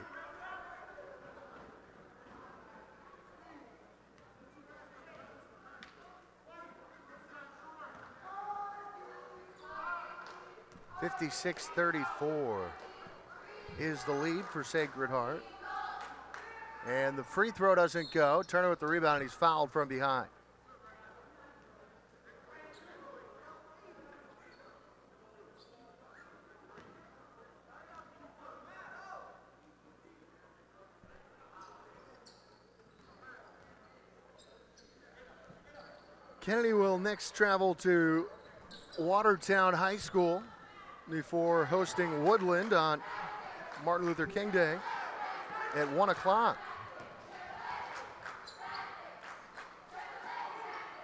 Speaker 1: "56-34 is the lead for Sacred Heart. And the free throw doesn't go. Turner with the rebound, and he's fouled from behind. Kennedy will next travel to Watertown High School before hosting Woodland on Martin Luther King Day at 1 o'clock.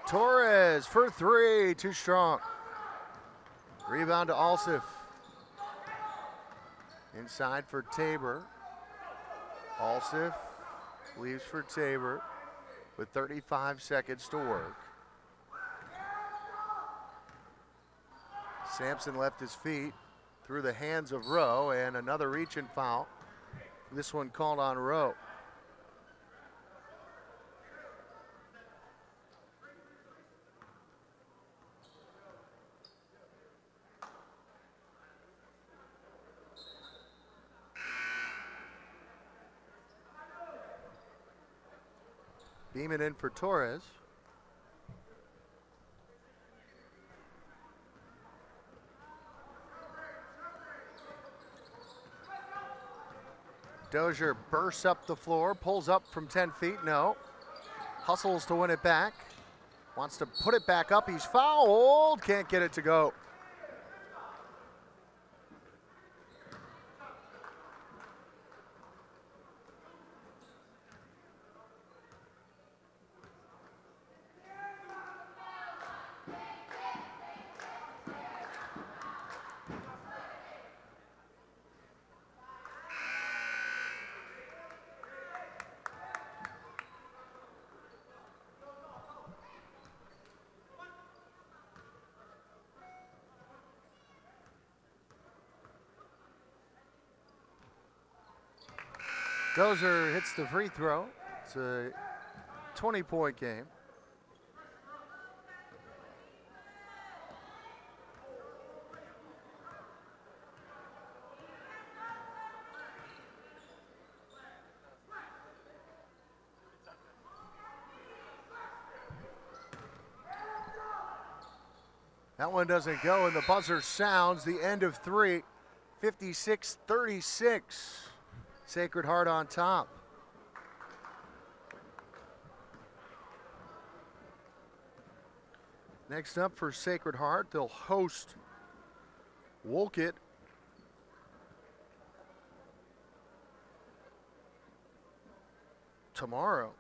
Speaker 1: Torres for three, too strong. Rebound to Alsif. Inside for Tabor. Alsif leaves for Tabor with 35 seconds to work. Sampson left his feet through the hands of Rowe, and another reach and foul. This one called on Rowe. Beeman in for Torres. Dozier bursts up the floor, pulls up from 10 feet, no. Hustles to win it back. Wants to put it back up, he's fouled, can't get it to go. Dozier hits the free throw. It's a 20-point game. That one doesn't go, and the buzzer sounds. The end of 3, 56-36. Sacred Heart on top. Next up for Sacred Heart, they'll host Wolcott tomorrow.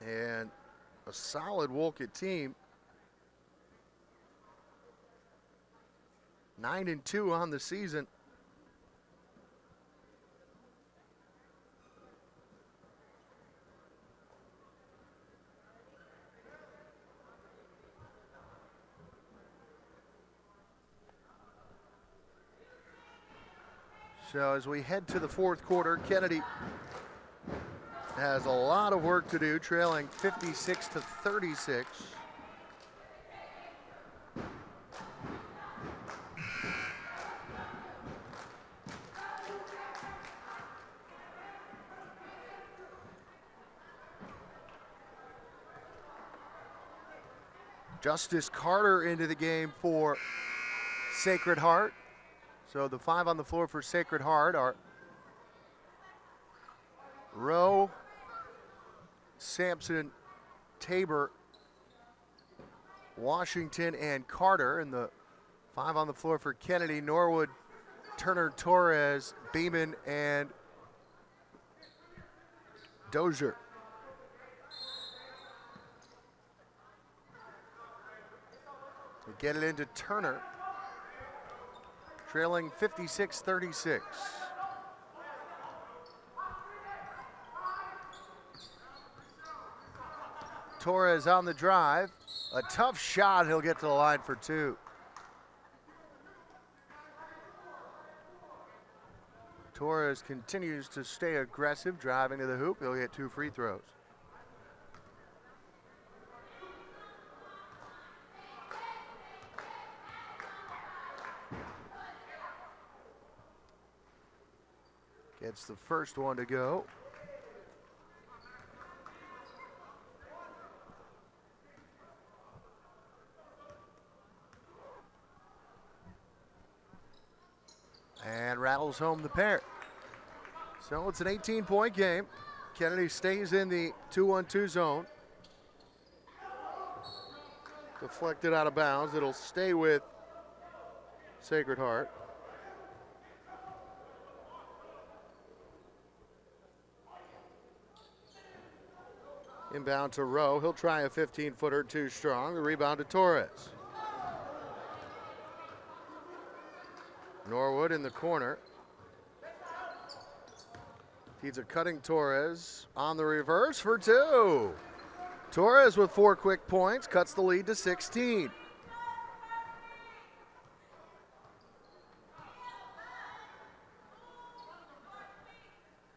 Speaker 1: And a solid Wolcott team. 9-2 on the season. So as we head to the fourth quarter, Kennedy has a lot of work to do, trailing 56-36. Justice Carter into the game for Sacred Heart. So the 5 on the floor for Sacred Heart are Rowe, Sampson, Tabor, Washington, and Carter. And the 5 on the floor for Kennedy, Norwood, Turner, Torres, Beeman, and Dozier. They get it into Turner, trailing 56-36. Torres on the drive. A tough shot. He'll get to the line for 2. Torres continues to stay aggressive, driving to the hoop. He'll get 2 free throws. Gets the first one to go. And rattles home the pair. So it's an 18-point game. Kennedy stays in the 2-1-2 zone. Deflected out of bounds. It'll stay with Sacred Heart. Inbound to Rowe. He'll try a 15-footer too strong. The rebound to Torres. Norwood in the corner. Feeds a cutting Torres on the reverse for 2. Torres with 4 quick points, cuts the lead to 16.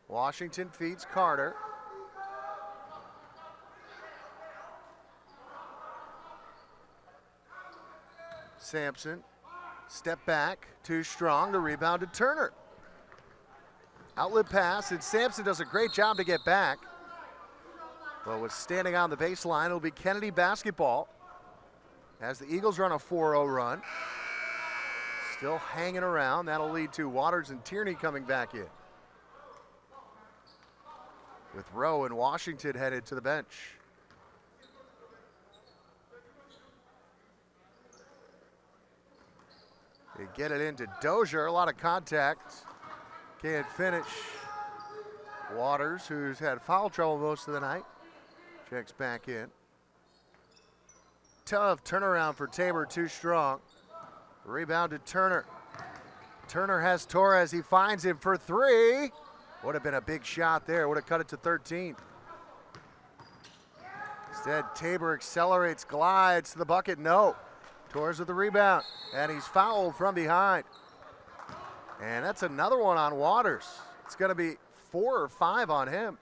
Speaker 1: Washington feeds Carter. Sampson, step back, too strong, the rebound to Turner. Outlet pass, and Sampson does a great job to get back. But with standing on the baseline, it'll be Kennedy basketball as the Eagles run a 4-0 run. Still hanging around. That'll lead to Waters and Tierney coming back in, with Rowe and Washington headed to the bench. They get it into Dozier, a lot of contact. Can't finish. Waters, who's had foul trouble most of the night, checks back in. Tough turnaround for Tabor, too strong. Rebound to Turner. Turner has Torres, he finds him for 3. Would have been a big shot there, would have cut it to 13. Instead, Tabor accelerates, glides to the bucket, no. Torres with the rebound, and he's fouled from behind. And that's another one on Waters. It's going to be 4 or 5 on him.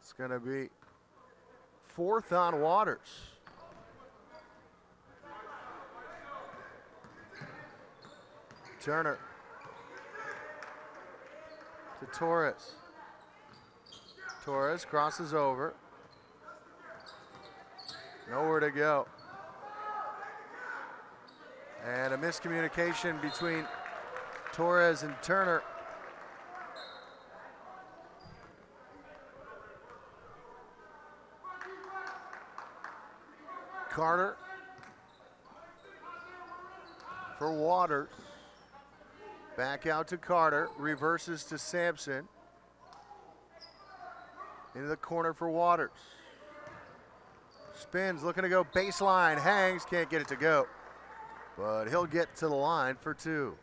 Speaker 1: It's going to be 4th on Waters. Turner to Torres. Torres crosses over. Nowhere to go. And a miscommunication between Torres and Turner. Carter for Waters. Back out to Carter. Reverses to Sampson. Into the corner for Waters. Spins, looking to go baseline. Hangs, can't get it to go. But he'll get to the line for two.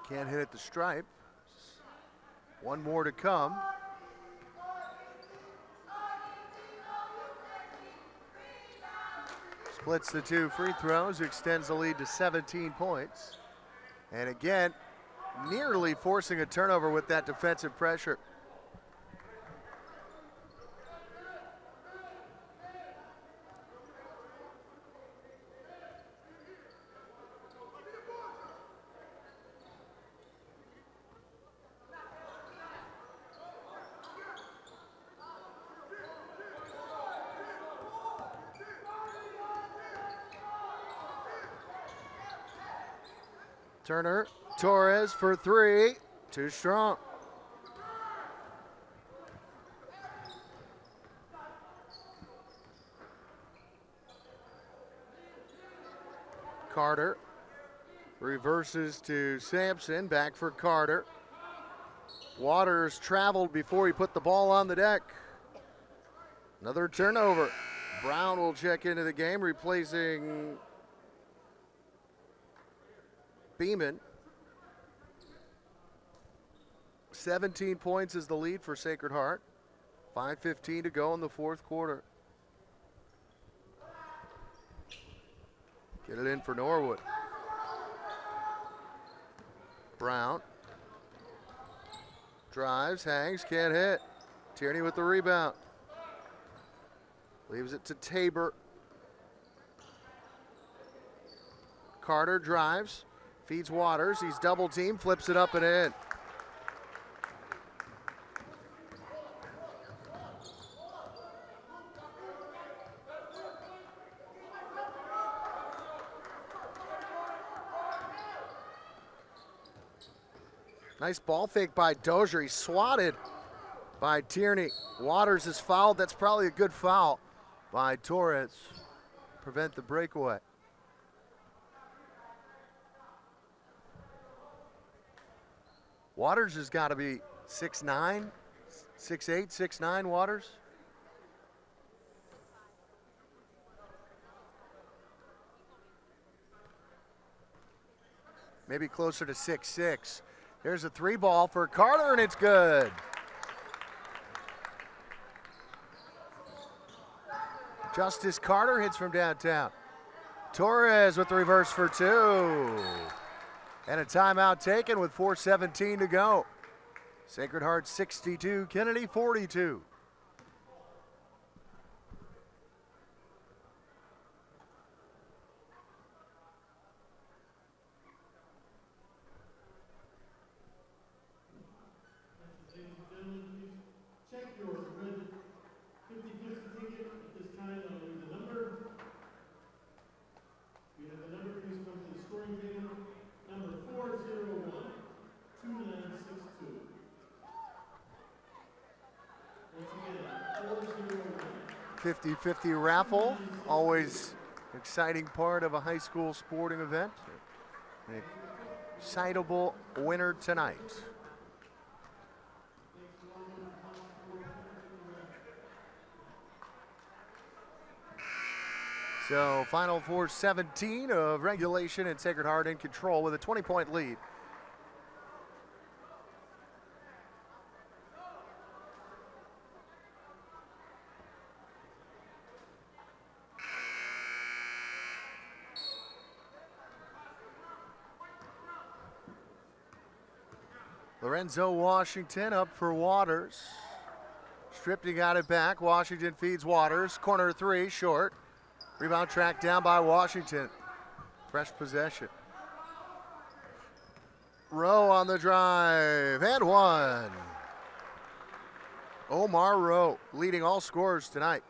Speaker 1: Can't hit at the stripe. One more to come. Splits the two free throws, extends the lead to 17 points. And again, nearly forcing a turnover with that defensive pressure. Turner, Torres for three, too strong. Carter reverses to Sampson, back for Carter. Waters traveled before he put the ball on the deck. Another turnover. Brown will check into the game, replacing Beeman. 17 points is the lead for Sacred Heart. 5:15 to go in the fourth quarter. Get it in for Norwood. Brown drives, hangs, can't hit. Tierney with the rebound. Leaves it to Tabor. Carter drives, feeds Waters. He's double teamed, flips it up and in. Nice ball fake by Dozier. He's swatted by Tierney. Waters is fouled. That's probably a good foul by Torres. Prevent the breakaway. Waters has got to be 6'9", 6'8", 6'9", Waters. Maybe closer to 6'6". There's a three ball for Carter, and it's good. Justice Carter hits from downtown. Torres with the reverse for two. And a timeout taken with 4:17 to go. Sacred Heart 62, Kennedy 42. A 50-50 raffle, always exciting part of a high school sporting event. An excitable winner tonight. So final 4:17 of regulation, and Sacred Heart in control with a 20-point lead. Lorenzo Washington up for Waters. Stripped, he got it back. Washington feeds Waters. Corner three, short. Rebound tracked down by Washington. Fresh possession. Rowe on the drive, and one. Omar Rowe leading all scorers tonight.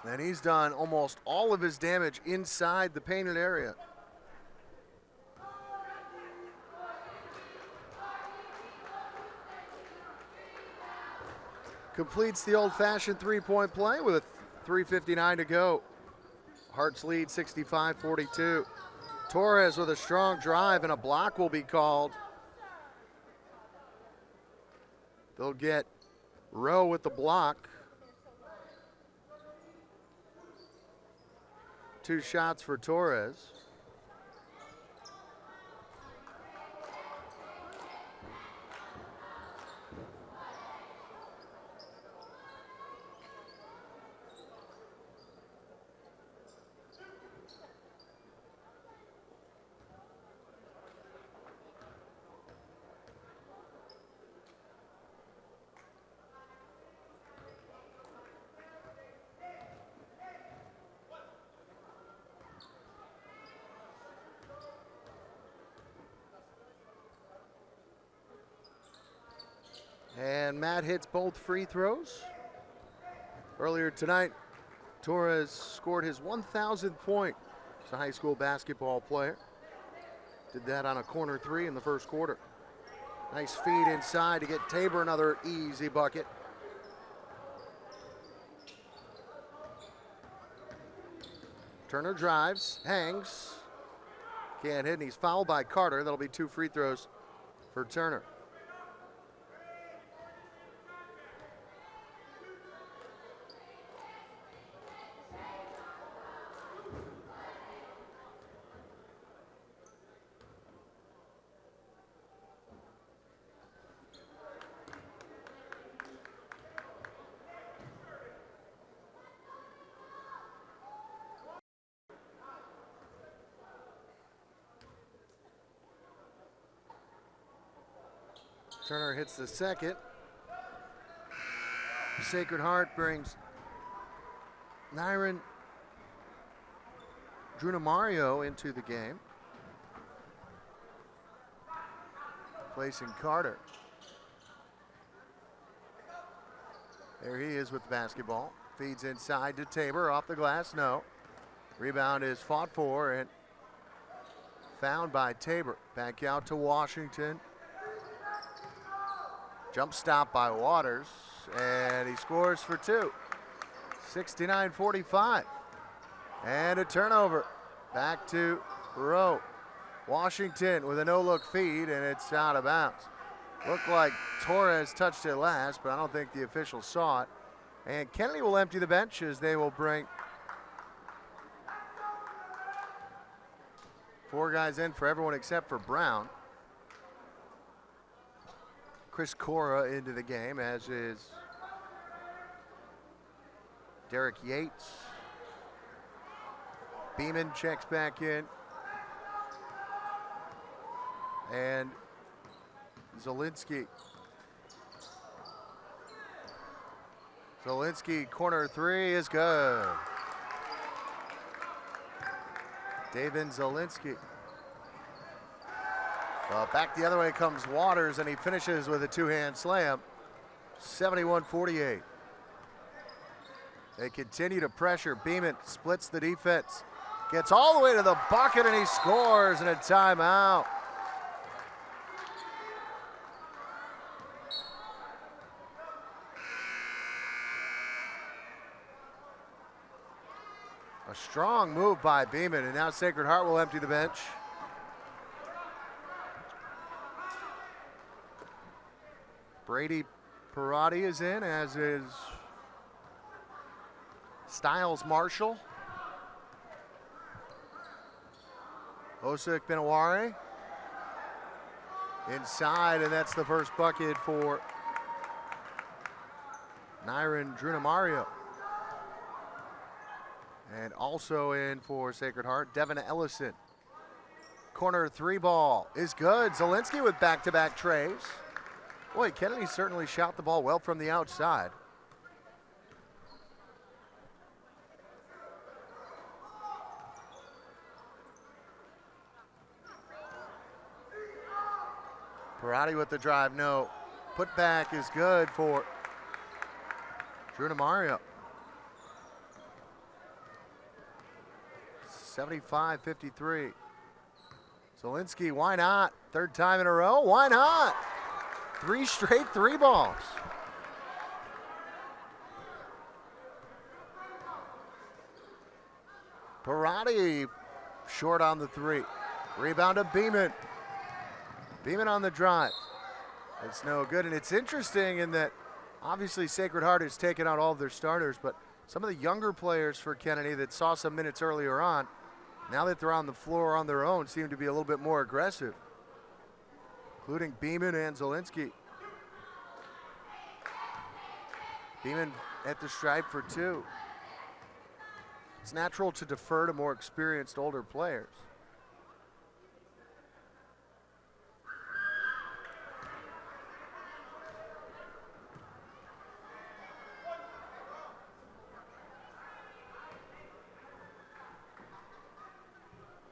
Speaker 1: And he's done almost all of his damage inside the painted area. Completes the old-fashioned three-point play with 3:59 to go. Hearts lead 65-42. Torres with a strong drive, and a block will be called. They'll get Rowe with the block. 2 shots for Torres. And Matt hits both free throws. Earlier tonight, Torres scored his 1,000th point as a high school basketball player. Did that on a corner three in the first quarter. Nice feed inside to get Tabor another easy bucket. Turner drives, hangs, can't hit, and he's fouled by Carter. That'll be 2 free throws for Turner. Turner hits the second. Sacred Heart brings Nyron Drunamario into the game, placing Carter. There he is with the basketball. Feeds inside to Tabor, off the glass, no. Rebound is fought for and found by Tabor. Back out to Washington. Jump stop by Waters, and he scores for 2. 69-45. And a turnover. Back to Rowe. Washington with a no-look feed, and it's out of bounds. Looked like Torres touched it last, but I don't think the official saw it. And Kennedy will empty the bench as they will bring 4 guys in for everyone except for Brown. Chris Cora into the game, as is Derek Yates. Beeman checks back in. And Zielinski. Zielinski, corner three is good. David Zielinski. Back the other way comes Waters, and he finishes with a 2-hand slam. 71-48. They continue to pressure. Beeman splits the defense. Gets all the way to the bucket, and he scores in a timeout. A strong move by Beeman, and now Sacred Heart will empty the bench. Brady Parati is in, as is Styles Marshall. Osik Benaware inside, and that's the first bucket for Nyron Drunamario. And also in for Sacred Heart, Devin Ellison. corner three ball is good. Zielinski with back-to-back trays. Boy, Kennedy certainly shot the ball well from the outside. Varsity with the drive, no. Put back is good for Drew Mario. 75-53. Zielinski, why not? Third time in a row, why not? 3 straight three balls. Varsity short on the 3. Rebound to Beeman. Beeman on the drive. It's no good, and it's interesting in that obviously Sacred Heart has taken out all of their starters, but some of the younger players for Kennedy that saw some minutes earlier on, now that they're on the floor on their own, seem to be a little bit more aggressive, including Beeman and Zielinski. Beeman at the stripe for 2. It's natural to defer to more experienced older players.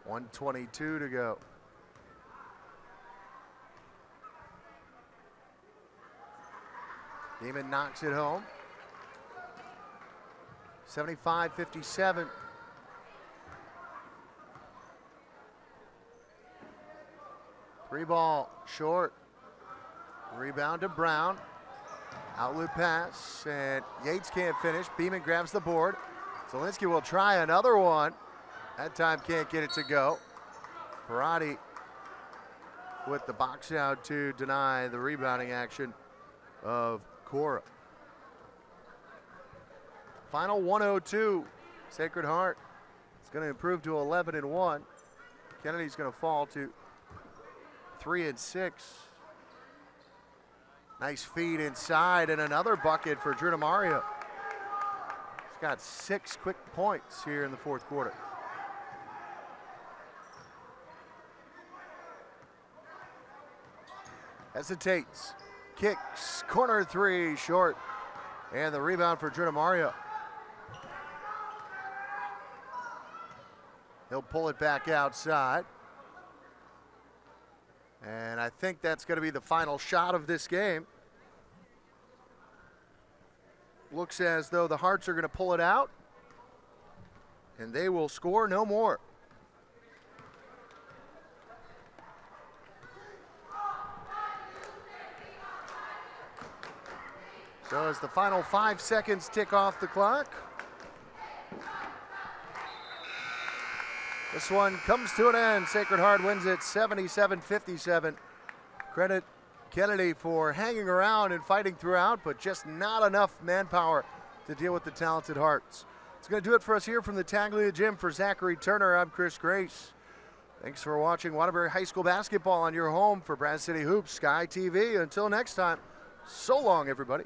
Speaker 1: .122 to go. Beeman knocks it home. 75-57. Three ball short. Rebound to Brown. Outlet pass, and Yates can't finish. Beeman grabs the board. Zielinski will try another one. That time can't get it to go. Varsity with the box out to deny the rebounding action of Cora. Final 102. Sacred Heart is going to improve to 11-1. Kennedy's going to fall to 3-6. Nice feed inside and another bucket for Drew Mario. He's got 6 quick points here in the fourth quarter. Hesitates, kicks, corner 3, short, and the rebound for Drew Mario. He'll pull it back outside. And I think that's going to be the final shot of this game. Looks as though the Hearts are going to pull it out, and they will score no more. So as the final 5 seconds tick off the clock, this one comes to an end. Sacred Heart wins it 77-57. Credit Kennedy for hanging around and fighting throughout, but just not enough manpower to deal with the talented Hearts. It's going to do it for us here from the Taglia Gym. For Zachary Turner, I'm Chris Grace. Thanks for watching Waterbury High School basketball on your home for Brazos City Hoops, Sky TV. Until next time, so long, everybody.